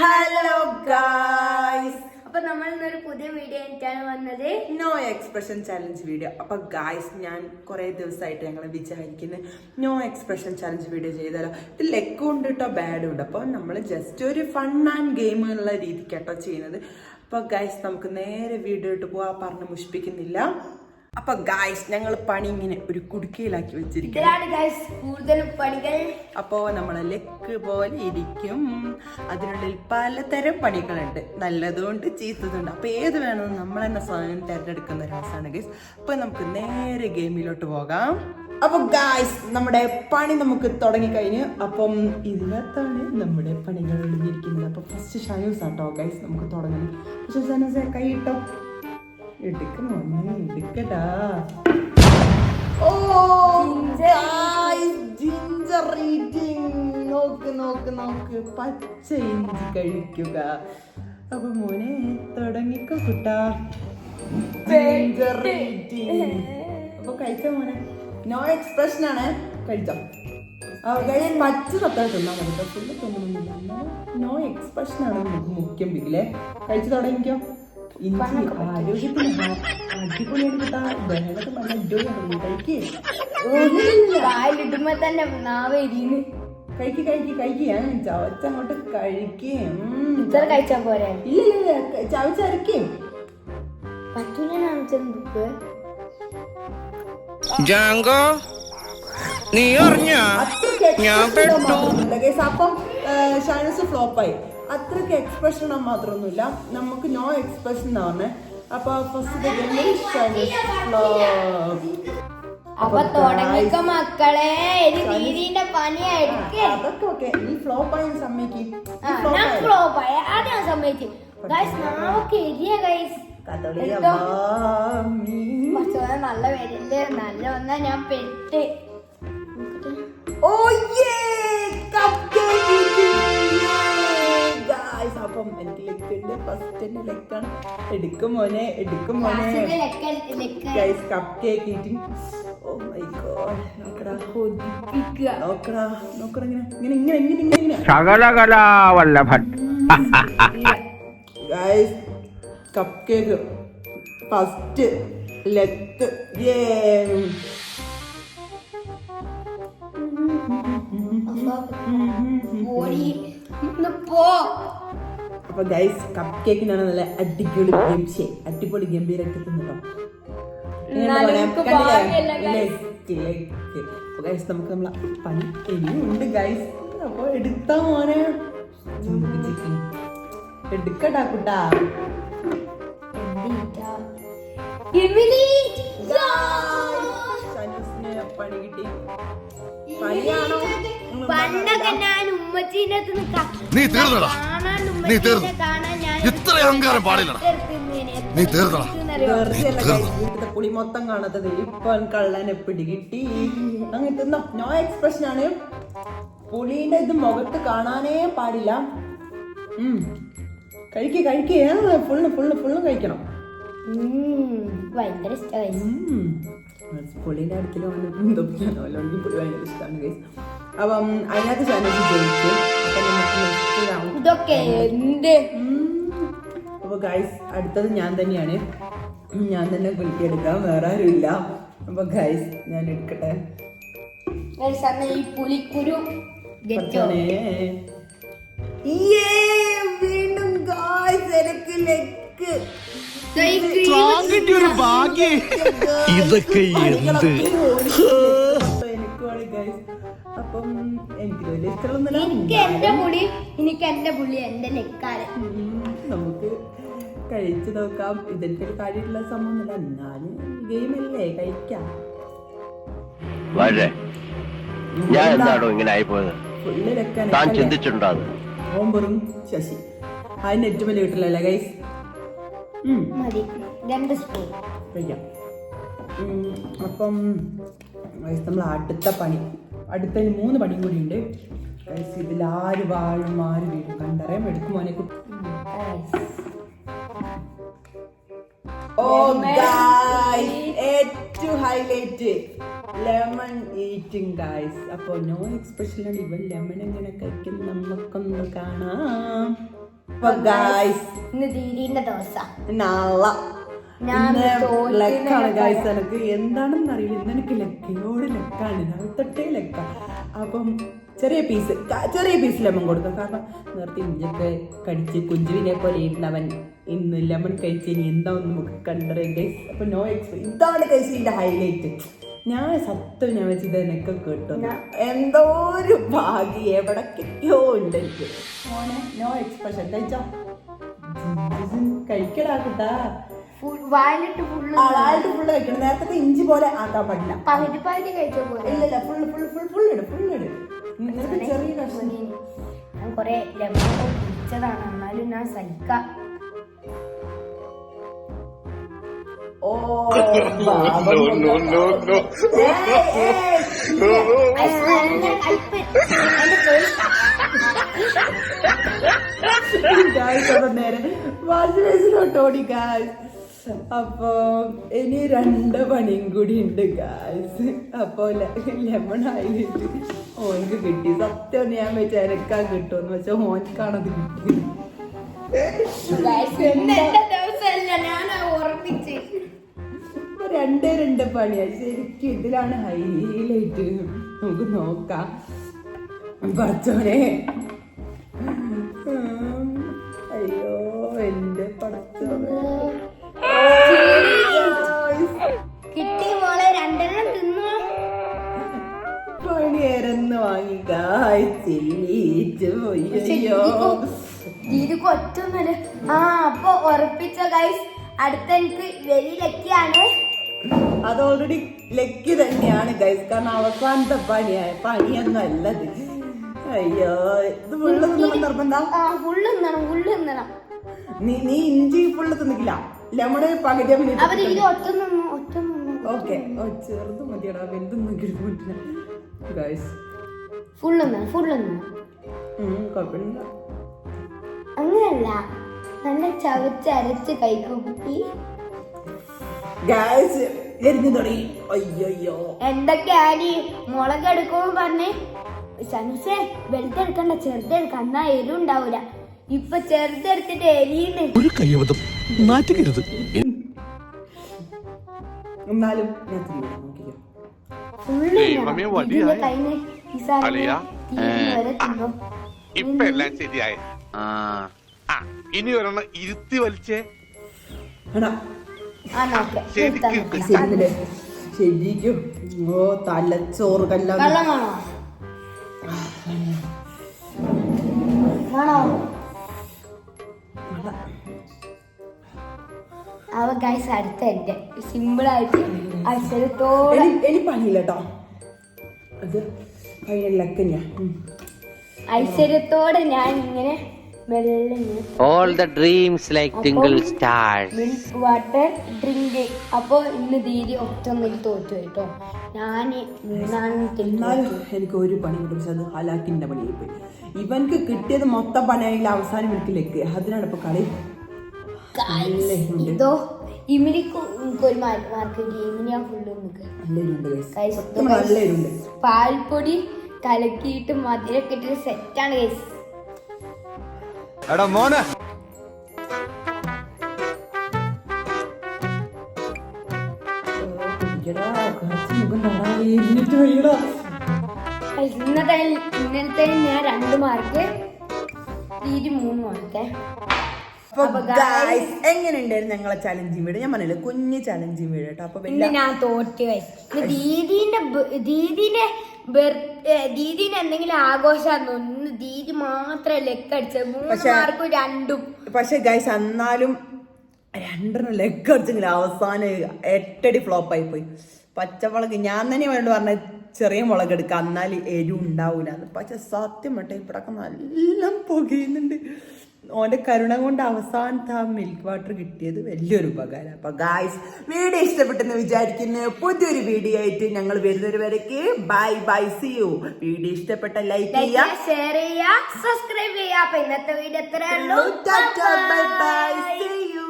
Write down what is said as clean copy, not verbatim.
Hello guys, അപ്പൊ നമ്മൾ ഇന്നൊരു പുതിയ വീഡിയോ ആയിട്ടാണ് വന്നത്. No expression challenge video. അപ്പൊ ഗായ്സ്, ഞാൻ കുറെ ദിവസമായിട്ട് ഞങ്ങൾ വിചാരിക്കുന്നത് നോ എക്സ്പ്രഷൻ ചാലഞ്ച് വീഡിയോ ചെയ്താലോ. ഇത് ലെക്കും ഉണ്ട് കേട്ടോ, ബാഡും ഉണ്ട്. അപ്പൊ നമ്മൾ ജസ്റ്റ് ഒരു ഫൺ ആൻഡ് ഗെയിം എന്നുള്ള രീതിക്കാട്ടോ ചെയ്യുന്നത്. അപ്പൊ ഗായ്സ്, നമുക്ക് നേരെ വീഡിയോ ഇട്ട് പോവാ, പറഞ്ഞ് മുഷിപ്പിക്കുന്നില്ല. അപ്പൊ ഗായ്സ്, ഞങ്ങൾ പണി ഇങ്ങനെ ഒരു കുടുക്കയിലാക്കി വെച്ചിരിക്കുകയാണ് പണികൾ. അപ്പോ നമ്മളെ ലെക്ക് പോലെ ഇരിക്കും. അതിനുള്ളിൽ പലതരം പണികളുണ്ട്, നല്ലതുകൊണ്ട് ചീത്തതുണ്ട്. അപ്പൊ ഏത് വേണമെന്ന് നമ്മൾ തന്നെ സ്വയം തിരഞ്ഞെടുക്കുന്ന രസമാണ് ഗൈസ്. അപ്പൊ നമുക്ക് നേരെ ഗെയിമിലോട്ട് പോകാം. അപ്പൊ ഗായ്സ്, നമ്മുടെ പണി നമുക്ക് തുടങ്ങിക്കഴിഞ്ഞ്. അപ്പം ഇതിനകത്താണ് നമ്മുടെ പണികൾ ഒഴിഞ്ഞിരിക്കുന്നത്. അപ്പൊ ഫസ്റ്റ് ഷാനൂസ് ആട്ടോ ഗൈസ്, നമുക്ക് തുടങ്ങണം. പക്ഷെ ഷാനൂസെ കൈ ഇട്ടോ, എടുക്കണോ എടുക്കടാ. ഓ ജിഞ്ചർ ഈറ്റിംഗ്, നോക്ക് നോക്ക് നോക്ക്, പച്ച ഇഞ്ചി കഴിക്കുക. അപ്പൊ മോനെ തുടങ്ങിക്കോ കുട്ടാ, ജിഞ്ചർ ഈറ്റിംഗ്. അപ്പൊ കഴിച്ചോ മോനെ, നോ എക്സ്പ്രഷൻ ആണ്, കഴിച്ചോ. പച്ച തത്താൻ തിന്നാൻ മതി, ഫുള്ള് തിന്നണമെന്നില്ല. നോ എക്സ്പ്രഷൻ ആണ് നമുക്ക് മുഖ്യം ബിഗിലെ. കഴിച്ചു തുടങ്ങിക്കോ. ഇഞ്ചി ആരോഗ്യത്തിന് അടിപൊളിയാണ് കിട്ടാ. ബഹളൊക്കെ നല്ല അടിപൊളിയാണ്. ഇടുമ്പോ തന്നെ കഴിക്ക് കഴിക്ക് കഴിക്ക്. ഞാൻ ചവച്ചങ്ങോട്ട് കഴിക്കും. കഴിച്ചാ പോരെ? ഇല്ല ചവച്ചരക്കും പറ്റൂല. ജാങ്കോ, നീ അറിഞ്ഞ അപ്പം ഷൈനസ് ഫ്ലോപ്പായി. അത്രയ്ക്ക് എക്സ്പ്രഷൻ മാത്രമൊന്നുമില്ല, നമുക്ക് നോ എക്സ്പ്രഷൻ എന്നാ പറഞ്ഞേ. അപ്പൊ ഫസ്റ്റ് മക്കളെ അതൊക്കെ ഓക്കെ. ഈ ഫ്ലോപ്പായി സമ്മതിക്കും. നല്ല വരുന്നുണ്ട്, നല്ല വന്നാ ഞാൻ പെട്ട്. അപ്പം എനിക്ക് ലെക്കുണ്ട്, ഫസ്റ്റ് തന്നെ ലെക്കാണ്. എടുക്കും മോനെ, എടുക്കും മോനെ. Guys, cup cake eating. Oh my god, നോക്കടാ നോക്കടാ നോക്കടാ, ഇങ്ങനെ ഇങ്ങനെ ഇങ്ങനെ ഇങ്ങനെ ഇങ്ങനെ. സകലകലാവല്ലഭൻ. ഗൈസ്, കപ്പ് കേക്ക് ഫസ്റ്റ് ലെക്ക്. അപ്പൊ ഗൈസ്, കപ്പ് കേക്കിനാണ് നല്ല അടിപൊളി ഗംഭീരൊക്കെ തിന്നിട്ടോ. നമുക്ക് നമ്മളെ പണി ഇനിയുണ്ട് ഗൈസ്. അപ്പൊ എടുത്താ മോനെ, എടുക്കട്ടാ കുട്ടാ. പണി കിട്ടി. പണിയാണോ? പണ്ടൊക്കെ ഞാൻ ഉമ്മച്ചീന്റെ നീ തീർന്നടാ, നീ തീർന്നു. ഇത്ര അഹങ്കാരം പാടില്ലടാ, നീ തീർന്നടാ. വീട്ടിലെ പുളി മൊത്തം കാണാത്തത് ഇപ്പൊ കള്ളനെ പിടികിട്ടി. അങ്ങനത്തെ നോ എക്സ്പ്രഷൻ ആണ്. പുളിന്റെ ഇത് മുഖത്ത് കാണാനേ പാടില്ല. കഴിക്കുക, ഫുള്ളും കഴിക്കണം. ഭയങ്കര ഇഷ്ടമായി. പുളിന്റെ അടുത്തിൽ വന്നിട്ടുണ്ടോ പുളി ഭയങ്കര ഇഷ്ടമാണ് ഗൈസ്. അപ്പം അതിനകത്ത് ചാനൽ ജയിച്ചു. അപ്പൊ ഗൈസ്, അടുത്തത് ഞാൻ തന്നെയാണ്. ഞാൻ തന്നെ കുലുക്കിയെടുക്കാം, വേറെ ആരും ഇല്ല. അപ്പൊ ഗൈസ്, ഞാൻ എടുക്കട്ടെ. പുലിക്കുരു വീണ്ടും ഗൈസ്, എനിക്ക് ലെക്ക്. ഇതൊക്കെ എന്ത്? എനിക്കാണ് ഗൈസ്. അപ്പം എനിക്ക് വലിയ ഇഷ്ടമൊന്നുമില്ല. നമുക്ക് കഴിച്ചു നോക്കാം. ഇതെനിക്ക് ഒരു കാര്യമുള്ള സംഭവമൊന്നുമില്ല, എന്നാലും ഗെയിമല്ലേ, കഴിക്കാം. ഞാൻ എന്താണോ ഇങ്ങനെ ആയിപ്പോയത്? ഫുള്ള് താൻ ചിന്തിച്ചിട്ടുണ്ടോ? ഓമ്പറും ശശി അതിന് ഏറ്റവും വലിയ വീട്ടിലല്ലേ ഗൈസ്. കഴിക്കാം. അപ്പം നമ്മൾ അടുത്ത 3 പണിയും കൂടി ഉണ്ട് ഗൈസ്. ഇതിൽ ആര് വാഴും ആര് വീഴും കണ്ടറിയാം. എടുക്കും മോനെ. ഓ ഗൈസ്, ഏറ്റവും ഹൈലൈറ്റ് ലെമൺ ഈറ്റിംഗ് ഗൈസ്. അപ്പോൾ നോ എക്സ്പ്രഷനാണ്. ഇവൻ ലെമൺ എങ്ങനെ കഴിക്കും നമുക്കൊന്ന് കാണാം. അപ്പൊ ഗായ്സ് ഇന്ന് ദീദിന്റെ ദിവസം നാളെ ഞാൻ ലെക്കാണ് ഗായ്സ്. എനിക്ക് എന്താണെന്ന് അറിയില്ല, ഇന്ന് എനിക്ക് ലെക്കയോട് ലെക്കാണ്, ഞാൻ തൊട്ടേ ലെക്ക. അപ്പം ചെറിയ പീസ് ലെമൺ കൊടുക്കും. കാരണം നേരത്തെ ഇഞ്ചൊക്കെ കടിച്ച് കുഞ്ചുവിനെ പോലെ ഇരുന്നവൻ ഇന്ന് ലെമൺ കഴിച്ചതിന് എന്താ നമുക്ക് കണ്ടറിയാം ഗൈസ്. അപ്പൊ നോ എക്സ്പെക്ട്, ഇതാണ് ഗൈസ് ഇതിന്റെ ഹൈലൈറ്റ്. ഞാൻ സത്യം ഞാൻ വെച്ച് ഇതിനൊക്കെ കിട്ടും, എന്തോ ഒരു ഭാഗ്യം എവിടൊക്കെയോ ഉണ്ട് എനിക്ക്. മോനെ നോ എക്സ്പ്രഷൻ കഴിച്ചോ, കഴിക്കടാ കുട്ടാ. വായിലിട്ട് ഫുള്ള് കഴിക്കണം. നേരത്തെ ഇഞ്ചി പോലെ ആക്കാൻ പാടില്ല. പകുതി കഴിച്ച പോലെ. ഇല്ല ഫുൾ ഇട്. ചെറിയ കഷ്ണം. ഞാൻ കൊറേ ലെമൺ കുടിച്ചതാണ്, എന്നാലും ഞാൻ സഹിക്കാം. ഓ നേരെ വാഷ് ബേസിലോട്ട് ഓടി ഗായ്സ്. അപ്പൊ ഇനി 2 പണിയും കൂടി ഉണ്ട് ഗായ്സ്. അപ്പൊ ലെമൺ ആയിട്ട് ഓനക്ക് കിട്ടി. സത്യം ഞാൻ വെച്ച എനക്കാ കിട്ടുമെന്ന് വെച്ചാൽ ഓനക്കാണത് കിട്ടി. രണ്ട് പണിയാ ശരിക്കും. ഇതിലാണ് ഹൈലൈറ്റ്. നമുക്ക് നോക്കാം. പടച്ചോനെ, അയ്യോ എന്റെ പടച്ചോനെ, കിട്ടി മോളെ, 2 തിന്നു. പണിയേരെന്ന് വാങ്ങി അയ്യോ ദീദിക്ക് ഒറ്റൊന്നല്ലേ. അപ്പൊ ഉറപ്പിച്ച ഗൈസ്, അടുത്ത എനിക്ക് വെളിയിലൊക്കെയാണ്. അത് ഓൾറെഡി ലക്കി തന്നെയാണ് ഗൈസ്. കാരണം അവസാനത്തെ പണിയൊന്നും അല്ലത്. അയ്യോ ഇത് ഫുള്ള് നിർബന്ധം. ഫുള്ള് തിന്നണം. നീ ഇഞ്ചി ഫുള്ള് തിന്നിക്കില്ല, ലെമണ് പകുതി. ഓക്കെ ചെറുത് മതിയടാ, വലുതൊന്നും കിട്ടുന്നില്ല ഗൈസ്. ഫുള്ള് കുഴപ്പമില്ല. അങ്ങനല്ല, നല്ല ചവച്ചരച്ച് കഴിക്കുട്ടി ഗൈസ്. എരിഞ്ഞു തുടങ്ങി. അയ്യോ എന്തൊക്കെയാണ് മുളക് എടുക്കുമ്പോ പറഞ്ഞേ സനുസേ വലുതെടുക്കണ്ട, ചെറുതെടുക്ക, എന്നാ എരിവ് ഉണ്ടാവൂല. ഇപ്പൊ ചെറുതെടുത്തിട്ട് എരിയുണ്ട്. എന്നാലും ഇപ്പൊ എല്ലാം ശരിയായ ഇനി ഒരെണ്ണം ഇരുത്തി വലിച്ചേ. ശരിക്കും ഓ തലച്ചോറ് കല്ല. അടുത്ത എന്റെ സിമ്പിൾ ആയിട്ട് അക്ഷരത്തോടെ എനിക്ക് പണിയില്ല കേട്ടോ, അത് കഴിഞ്ഞ ഐശ്വര്യത്തോടെ ഞാൻ ഇങ്ങനെ മെല്ലെ All the dreams like twinkle stars. Milk water drink. അപ്പൊ ഇന്ന് ദീദി ഒറ്റൊന്നിൽ തോറ്റു കേട്ടോ. ഞാന് 3 എനിക്ക് ഒരു പണി കിട്ടും, അത് ഹലാക്കിന്റെ പണിയായി പോയി. ഇവൻക്ക് കിട്ടിയത് മൊത്തം പണിയാണെങ്കിൽ അവസാനം വീട്ടിലേക്ക്. അതിനാണ് ഇപ്പൊ കളി. ഇതോ ഇമിനിക്ക് ഒരു മാർക്ക് ഗെയിമിന് ഞാൻ ഫുള്ള് പാൽപ്പൊടി കലക്കിയിട്ട് മധുരൊക്കെ ഇട്ടിട്ട് സെറ്റാണ് ഗൈസ്. എടാ മോനെ, ഇന്നലത്തെ ഞാൻ 2 മാർക്ക്, 3 മാർക്ക്. എങ്ങനെയുണ്ടായിരുന്നു ഞങ്ങളെ ചലഞ്ചിങ് വീഡിയോ? ഞാൻ പറഞ്ഞില്ല കുഞ്ഞ് ചലഞ്ചിങ് വീഡിയോ കേട്ടോ. അപ്പൊ ഞാൻ തോറ്റ് ദീദിന്റെ എന്തെങ്കിലും ആഘോഷാന്ന് ഒന്ന് ദീദി മാത്രം ലെക്ക് അടിച്ചത് 3 മാർക്കും 2. പക്ഷെ ഗൈസ് എന്നാലും 2 ലെഗ് അടിച്ചെങ്കിൽ അവസാനം 8 അടി ഫ്ലോപ്പ് ആയി പോയി. പച്ചമുളക് ഞാൻ തന്നെ വേണ്ട പറഞ്ഞ ചെറിയ മുളക് എടുക്കുക, എന്നാൽ എരിവ് ഉണ്ടാവൂല. പക്ഷെ സത്യം മറ്റേ ഇവിടൊക്കെ നല്ല പുകയുന്നുണ്ട്. ഓന്റെ കരുണ കൊണ്ട് അവസാനത്തെ ആ മിൽക്ക് വാട്ടർ കിട്ടിയത് വലിയൊരു ഉപകാരം. അപ്പൊ ഗായ്സ് വീഡിയോ ഇഷ്ടപ്പെട്ടെന്ന് വിചാരിക്കുന്നു. പുതിയൊരു വീഡിയോ ആയിട്ട് ഞങ്ങൾ വരുന്നൊരു വരയ്ക്ക് ബൈ സീ യു. വീഡിയോ ഇഷ്ടപ്പെട്ട ലൈക്ക് ചെയ്യുക, ഷെയർ ചെയ്യുക, സബ്സ്ക്രൈബ് ചെയ്യുക. അപ്പൊ ഇന്നത്തെ വീഡിയോ എത്രയുള്ളൂ. Bye see U.